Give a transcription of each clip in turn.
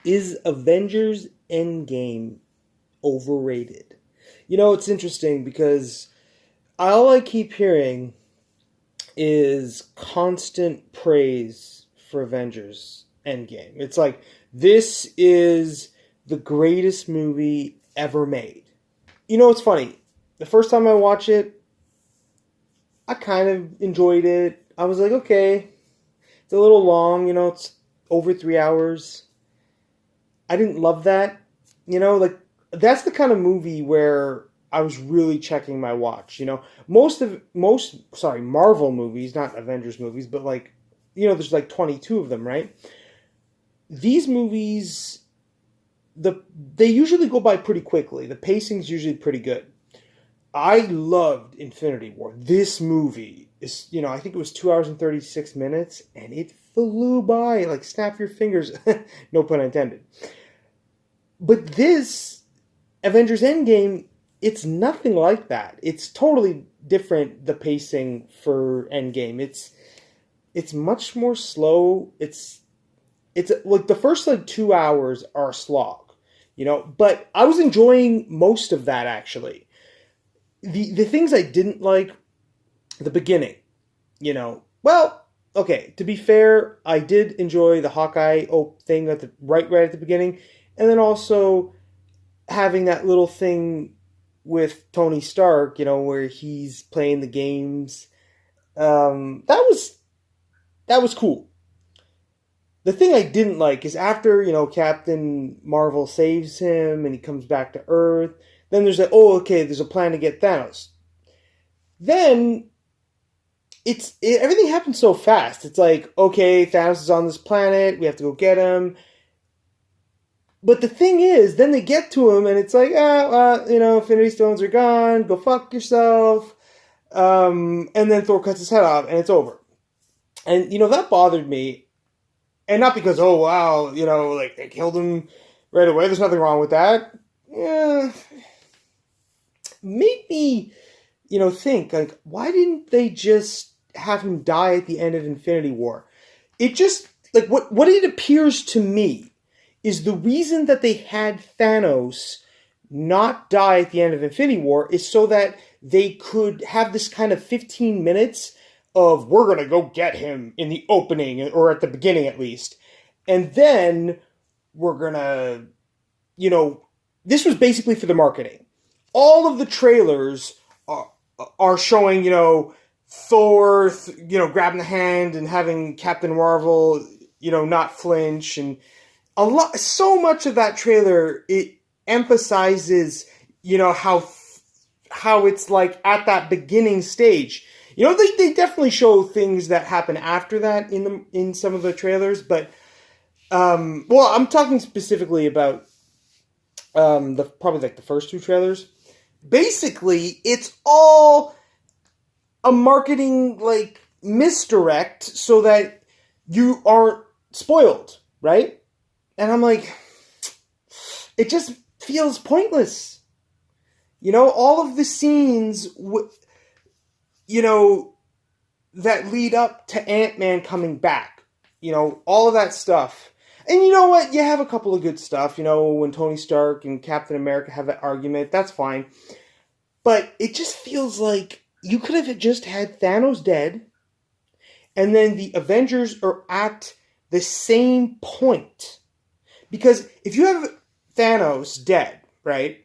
Is Avengers Endgame overrated? You know, it's interesting because all I keep hearing is constant praise for Avengers Endgame. It's like, this is the greatest movie ever made. You know, it's funny. The first time I watched it, I kind of enjoyed it. I was like, okay, it's a little long, it's over 3 hours. I didn't love that. Like that's the kind of movie where I was really checking my watch. Marvel movies, not Avengers movies, but like, there's like 22 of them, right? These movies, they usually go by pretty quickly. The pacing's usually pretty good. I loved Infinity War. This movie is, I think it was 2 hours and 36 minutes, and it flew by. Like, snap your fingers. No pun intended. But this Avengers Endgame, it's nothing like that. It's totally different, the pacing for Endgame. It's much more slow. It's like the first like 2 hours are a slog, but I was enjoying most of that actually. The things I didn't like, the beginning, well, okay, to be fair, I did enjoy the Hawkeye thing at the right at the beginning, and then also having that little thing with Tony Stark, where he's playing the games. That was cool. The thing I didn't like is after, Captain Marvel saves him and he comes back to Earth, then there's okay, there's a plan to get Thanos. Then everything happens so fast. It's like, okay, Thanos is on this planet, we have to go get him. But the thing is, then they get to him and it's like, Infinity Stones are gone, go fuck yourself. And then Thor cuts his head off and it's over. And, that bothered me. And not because, oh, wow, like they killed him right away. There's nothing wrong with that. Yeah. Made me, think, like, why didn't they just have him die at the end of Infinity War? It just, like, what it appears to me is the reason that they had Thanos not die at the end of Infinity War is so that they could have this kind of 15 minutes of, we're going to go get him in the opening, or at the beginning at least. And then we're going to, this was basically for the marketing. All of the trailers are showing, Thor, grabbing the hand and having Captain Marvel, not flinch. And so much of that trailer, it emphasizes, how it's like at that beginning stage. They definitely show things that happen after that in some of the trailers, but I'm talking specifically about probably like the first two trailers. Basically, it's all a marketing like misdirect so that you aren't spoiled, right? And I'm like, it just feels pointless. All of the scenes that lead up to Ant-Man coming back. All of that stuff. And you know what? You have a couple of good stuff. When Tony Stark and Captain America have that argument, that's fine. But it just feels like you could have just had Thanos dead, and then the Avengers are at the same point. Because if you have Thanos dead, right?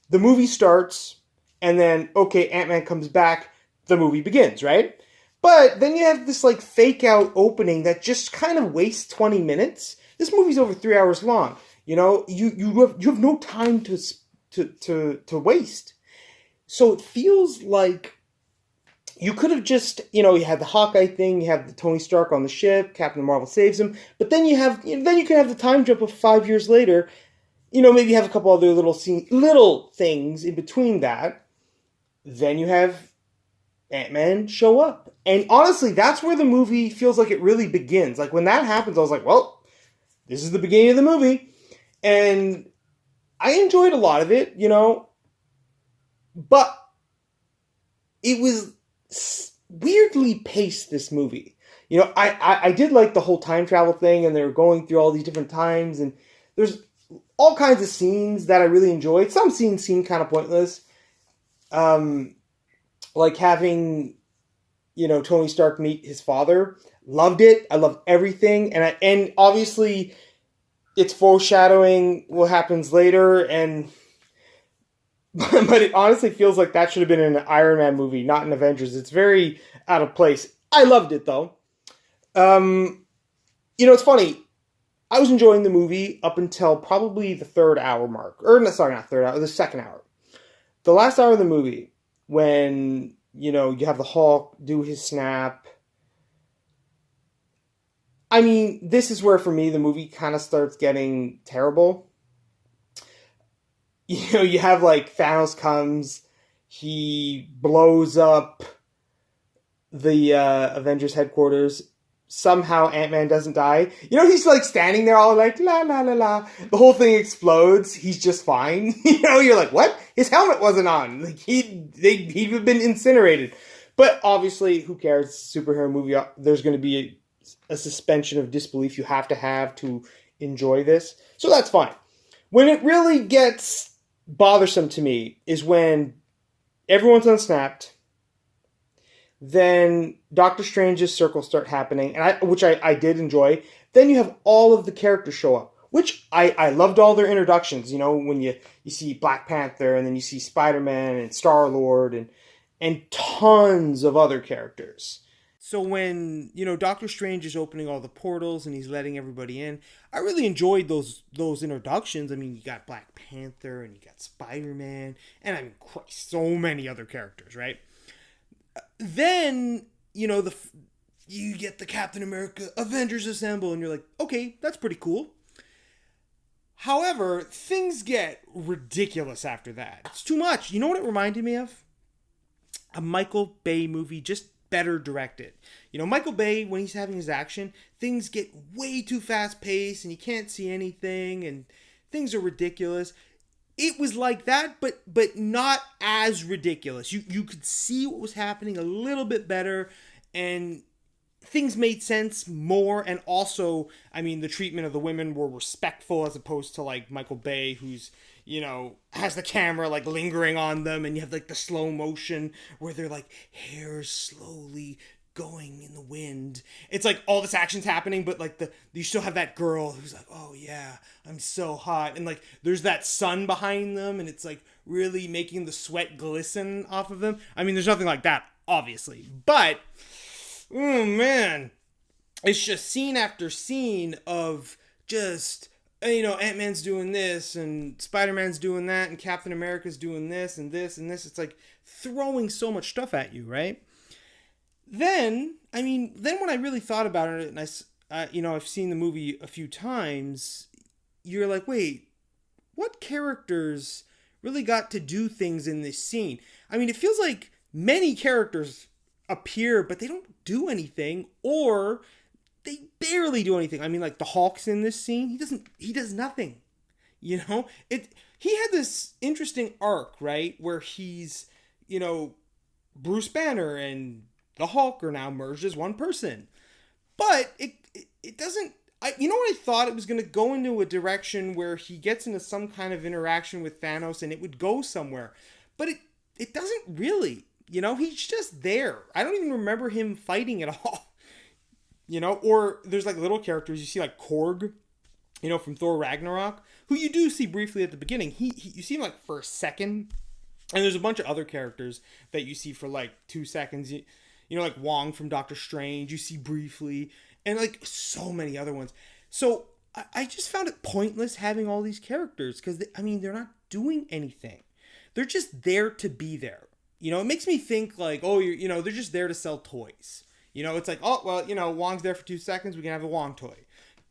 The movie starts, and then, okay, Ant-Man comes back, the movie begins, right? But then you have this like fake out opening that just kind of wastes 20 minutes. This movie's over 3 hours long. You have no time to waste. So it feels like you could have just, you had the Hawkeye thing, you have the Tony Stark on the ship, Captain Marvel saves him, but then you can have the time jump of 5 years later. Maybe you have a couple other little things in between that. Then you have Ant-Man show up. And honestly, that's where the movie feels like it really begins. Like, when that happens, I was like, well, this is the beginning of the movie. And I enjoyed a lot of it, but it was weirdly paced, this movie. I did like the whole time travel thing, and they were going through all these different times, and there's all kinds of scenes that I really enjoyed. Some scenes seem kind of pointless. Like having, Tony Stark meet his father. Loved it. I loved everything. And obviously it's foreshadowing what happens later, but it honestly feels like that should have been in an Iron Man movie, not an Avengers. It's very out of place. I loved it though. It's funny. I was enjoying the movie up until probably the third hour mark. Sorry, not third hour, the second hour. The last hour of the movie, when, you have the Hulk do his snap. I mean, this is where, for me, the movie kind of starts getting terrible. You have, like, Thanos comes, he blows up the Avengers headquarters. Somehow Ant-Man doesn't die. He's, like, standing there all like, la, la, la, la. The whole thing explodes. He's just fine. You're like, what? His helmet wasn't on. Like, he'd have been incinerated. But, obviously, who cares? It's a superhero movie. There's going to be a suspension of disbelief you have to enjoy this. So that's fine. When it really gets bothersome to me is when everyone's unsnapped, then Doctor Strange's circles start happening, which I did enjoy. Then you have all of the characters show up, which I loved all their introductions. When you see Black Panther, and then you see Spider-Man and Star-Lord and tons of other characters. So when, Doctor Strange is opening all the portals and he's letting everybody in, I really enjoyed those introductions. I mean, you got Black Panther and you got Spider-Man, and I mean, Christ, so many other characters, right? Then, you get the Captain America Avengers Assemble, and you're like, okay, that's pretty cool. However, things get ridiculous after that. It's too much. You know what it reminded me of? A Michael Bay movie, just better directed. Michael Bay, when he's having his action, things get way too fast paced and you can't see anything and things are ridiculous. It was like that, but not as ridiculous. You could see what was happening a little bit better, and things made sense more. And also, I mean, the treatment of the women were respectful, as opposed to like Michael Bay, who's, has the camera like lingering on them, and you have like the slow motion where they're like hair slowly going in the wind. It's like all this action's happening, but like you still have that girl who's like, oh yeah, I'm so hot, and like there's that sun behind them, and it's like really making the sweat glisten off of them. I mean, there's nothing like that, obviously, but oh man, it's just scene after scene of just, Ant-Man's doing this, and Spider-Man's doing that, and Captain America's doing this, and this, and this. It's like throwing so much stuff at you, right? Then when I really thought about it, and I've seen the movie a few times, you're like, wait, what characters really got to do things in this scene? I mean, it feels like many characters appear, but they don't do anything, or they barely do anything. I mean, like the Hulk's in this scene, he does nothing. He had this interesting arc, right, where he's, Bruce Banner and the Hulk are now merged as one person. But it doesn't, what I thought? It was going to go into a direction where he gets into some kind of interaction with Thanos and it would go somewhere. But it doesn't really, he's just there. I don't even remember him fighting at all. Or there's like little characters, you see like Korg, from Thor Ragnarok, who you do see briefly at the beginning. You see him like for a second. And there's a bunch of other characters that you see for like 2 seconds. Like Wong from Doctor Strange, you see briefly, and like so many other ones. So I just found it pointless having all these characters, because they're not doing anything. They're just there to be there. It makes me think like, oh, they're just there to sell toys. It's like, oh, well, Wong's there for 2 seconds, we can have a Wong toy.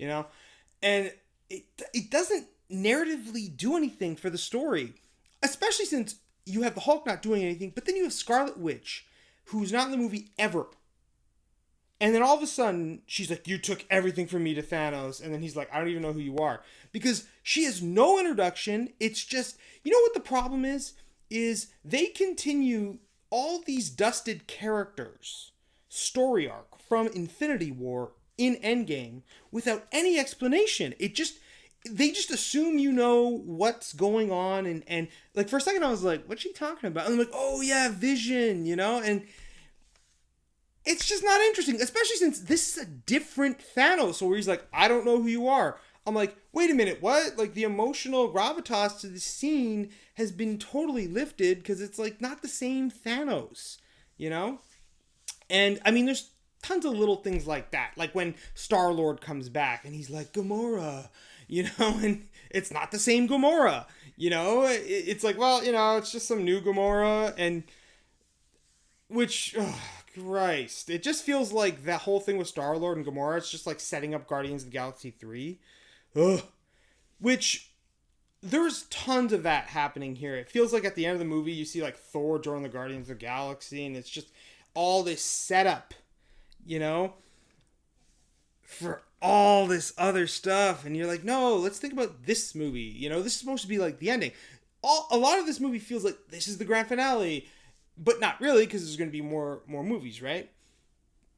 And it doesn't narratively do anything for the story, especially since you have the Hulk not doing anything, but then you have Scarlet Witch, who's not in the movie ever. And then all of a sudden, she's like, you took everything from me to Thanos. And then he's like, I don't even know who you are. Because she has no introduction. It's just, what the problem is? Is they continue all these dusted characters' story arc from Infinity War in Endgame without any explanation. they just assume you know what's going on, and like for a second I was like, what's she talking about? And I'm like, oh yeah, Vision, and it's just not interesting, especially since this is a different Thanos, where he's like, I don't know who you are. I'm like, wait a minute, what? Like, the emotional gravitas to the scene has been totally lifted because it's, like, not the same Thanos, And, I mean, there's tons of little things like that. Like when Star-Lord comes back and he's like, Gamora, and it's not the same Gamora, It's like, well, it's just some new Gamora, and which... Christ. It just feels like that whole thing with Star-Lord and Gamora, it's just like setting up Guardians of the Galaxy 3. Ugh. Which, there's tons of that happening here. It feels like at the end of the movie, you see like Thor join the Guardians of the Galaxy, and it's just all this setup, for all this other stuff. And you're like, no, let's think about this movie. This is supposed to be like the ending. A lot of this movie feels like this is the grand finale. But not really, because there's going to be more movies, right?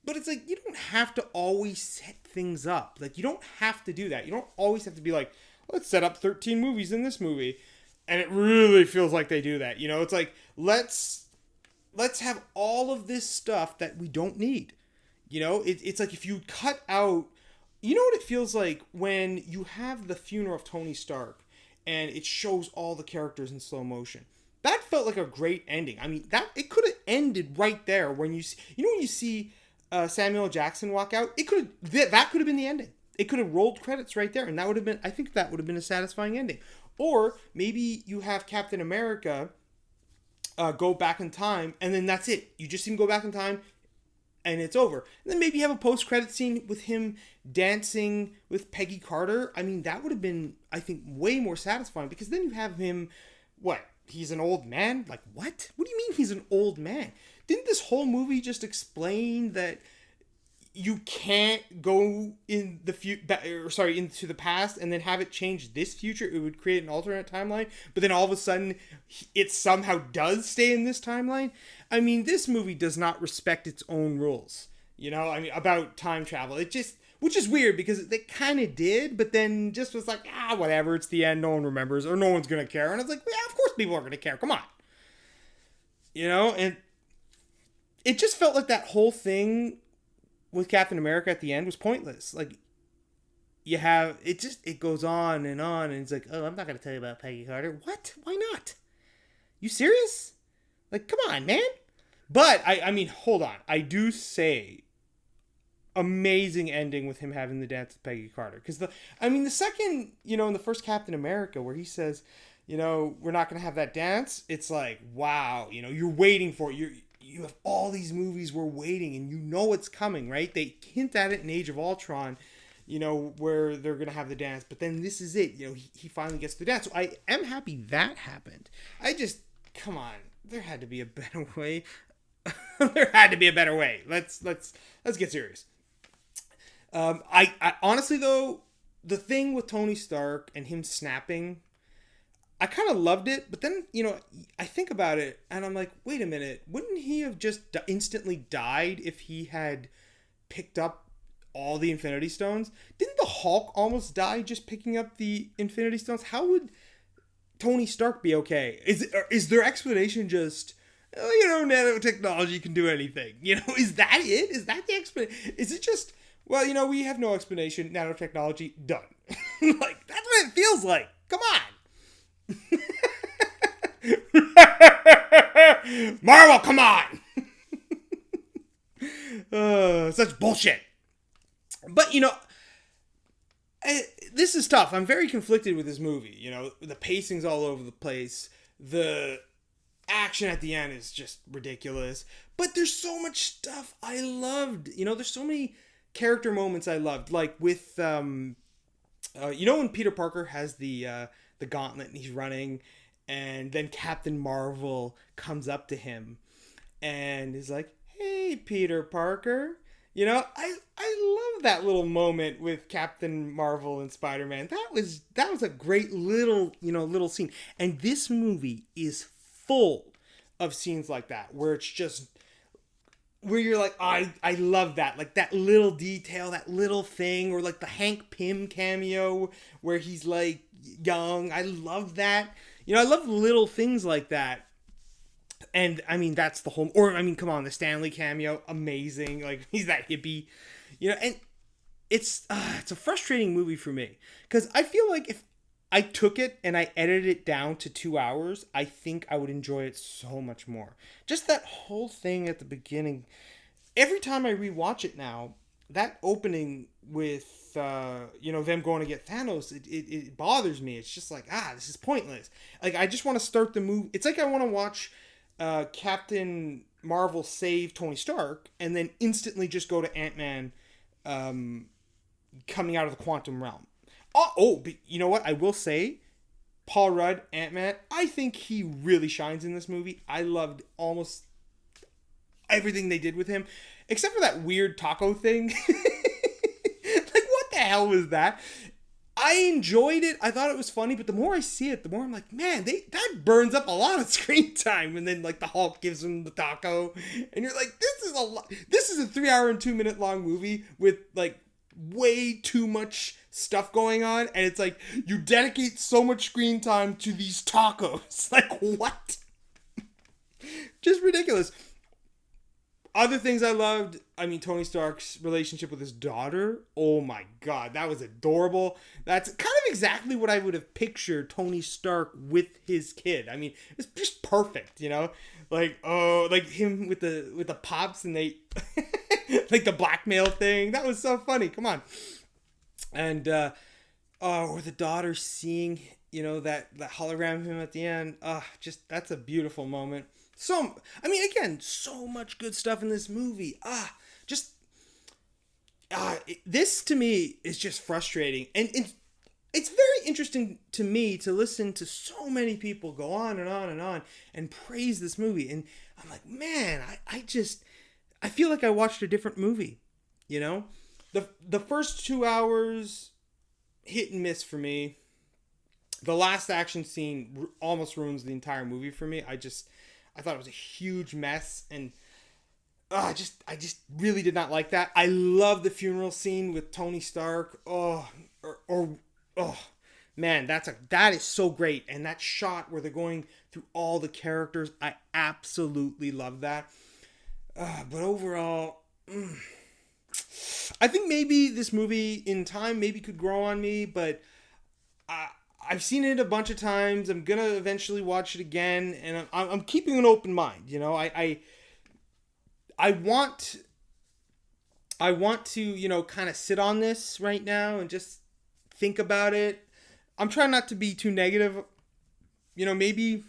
But it's like, you don't have to always set things up. Like, you don't have to do that. You don't always have to be like, let's set up 13 movies in this movie. And it really feels like they do that. It's like, let's have all of this stuff that we don't need. It's like if you cut out... You know what it feels like when you have the funeral of Tony Stark and it shows all the characters in slow motion? That felt like a great ending. I mean, it could have ended right there when you see, when you see Samuel Jackson walk out. That could have been the ending. It could have rolled credits right there, and that would have been. I think that would have been a satisfying ending. Or maybe you have Captain America go back in time, and then that's it. You just see him go back in time, and it's over. And then maybe you have a post-credit scene with him dancing with Peggy Carter. I mean, that would have been, I think, way more satisfying, because then you have him, what? He's an old man? Like, what? What do you mean he's an old man? Didn't this whole movie just explain that you can't go in the into the past and then have it change this future? It would create an alternate timeline, but then all of a sudden it somehow does stay in this timeline. I mean, this movie does not respect its own rules, about time travel. Which is weird, because they kind of did, but then just was like, whatever, it's the end, no one remembers, or no one's going to care. And I was like, yeah, of course people are going to care, come on. And it just felt like that whole thing with Captain America at the end was pointless. Like, it goes on, and it's like, oh, I'm not going to tell you about Peggy Carter. What? Why not? You serious? Like, come on, man. But, I mean, hold on. I do say... amazing ending with him having the dance with Peggy Carter. Because the second, in the first Captain America, where he says, we're not going to have that dance, it's like, wow, you're waiting for it. You have all these movies we're waiting, and it's coming, right? They hint at it in Age of Ultron, where they're going to have the dance, but then this is it. He finally gets the dance. So I am happy that happened. Come on, there had to be a better way. There had to be a better way. Let's get serious. I honestly, though, the thing with Tony Stark and him snapping, I kind of loved it, but then, I think about it, and I'm like, wait a minute, wouldn't he have just instantly died if he had picked up all the Infinity Stones? Didn't the Hulk almost die just picking up the Infinity Stones? How would Tony Stark be okay? Is their explanation just... nanotechnology can do anything. Is that it? Is that the explanation? Is it just, well, we have no explanation. Nanotechnology, done. Like, that's what it feels like. Come on. Marvel, come on. Such bullshit. But, this is tough. I'm very conflicted with this movie. The pacing's all over the place. The action at the end is just ridiculous, but there's so much stuff I loved. There's so many character moments I loved, like with when Peter Parker has the gauntlet and he's running, and then Captain Marvel comes up to him and is like, hey, Peter Parker. I love that little moment with Captain Marvel and Spider-Man. That was a great little scene. And this movie is full of scenes like that, where it's just where you're like, oh, I love that. Like that little detail, that little thing, or like the Hank Pym cameo where he's like young. I love that. You know, I love little things like that. And I mean, that's the whole, or I mean, come on, the Stanley cameo, amazing. Like he's that hippie, you know, and it's a frustrating movie for me because I feel like if I took it and I edited it down to 2 hours, I think I would enjoy it so much more. Just that whole thing at the beginning. Every time I rewatch it now, that opening with, them going to get Thanos, it bothers me. It's just like, this is pointless. Like, I just want to start the movie. It's like I want to watch Captain Marvel save Tony Stark and then instantly just go to Ant-Man coming out of the quantum realm. But you know what? I will say, Paul Rudd, Ant-Man, I think he really shines in this movie. I loved almost everything they did with him, except for that weird taco thing. Like, what the hell was that? I enjoyed it. I thought it was funny, but the more I see it, the more I'm like, man, that burns up a lot of screen time. And then, like, the Hulk gives him the taco, and you're like, this is a 3 hour and 2 minute long movie with, like, way too much stuff going on, and it's like you dedicate so much screen time to these tacos. Like, what? Just ridiculous. Other things I loved, I mean, Tony Stark's relationship with his daughter. Oh my god, that was adorable. That's kind of exactly what I would have pictured Tony Stark with his kid. I mean, it's just perfect, you know? Like, like him with the pops and they like the blackmail thing. That was so funny. Come on. And or the daughter seeing, you know, that hologram of him at the end. Just that's a beautiful moment. So, I mean, again, so much good stuff in this movie. This to me is just frustrating. And it's very interesting to me to listen to so many people go on and on and on and praise this movie. And I'm like, man, I feel like I watched a different movie, you know? The first 2 hours, hit and miss for me. The last action scene almost ruins the entire movie for me. I thought it was a huge mess, and I just really did not like that. I love the funeral scene with Tony Stark. Man, that is so great. And that shot where they're going through all the characters, I absolutely love that. But overall, I think maybe this movie in time maybe could grow on me, but I've seen it a bunch of times. I'm gonna eventually watch it again, and I'm keeping an open mind. You know, I want to, you know, kind of sit on this right now and just think about it. I'm trying not to be too negative. You know, maybe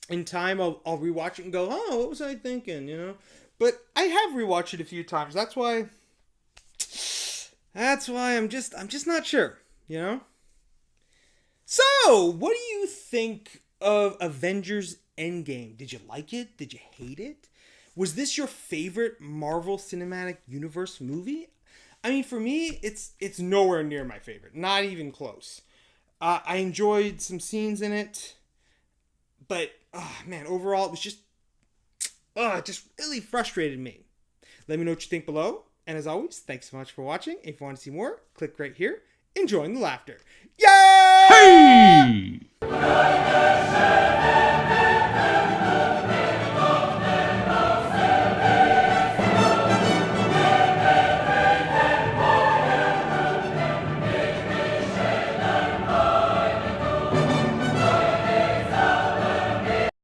in time I'll rewatch it and go, oh, what was I thinking? You know, but I have rewatched it a few times. That's why I'm just not sure. You know. So, what do you think of Avengers Endgame? Did you like it? Did you hate it? Was this your favorite Marvel Cinematic Universe movie? I mean, for me, it's nowhere near my favorite. Not even close. I enjoyed some scenes in it, but man, overall, it was just really frustrated me. Let me know what you think below. And as always, thanks so much for watching. If you want to see more, click right here. Enjoying the laughter. Yay! Hey!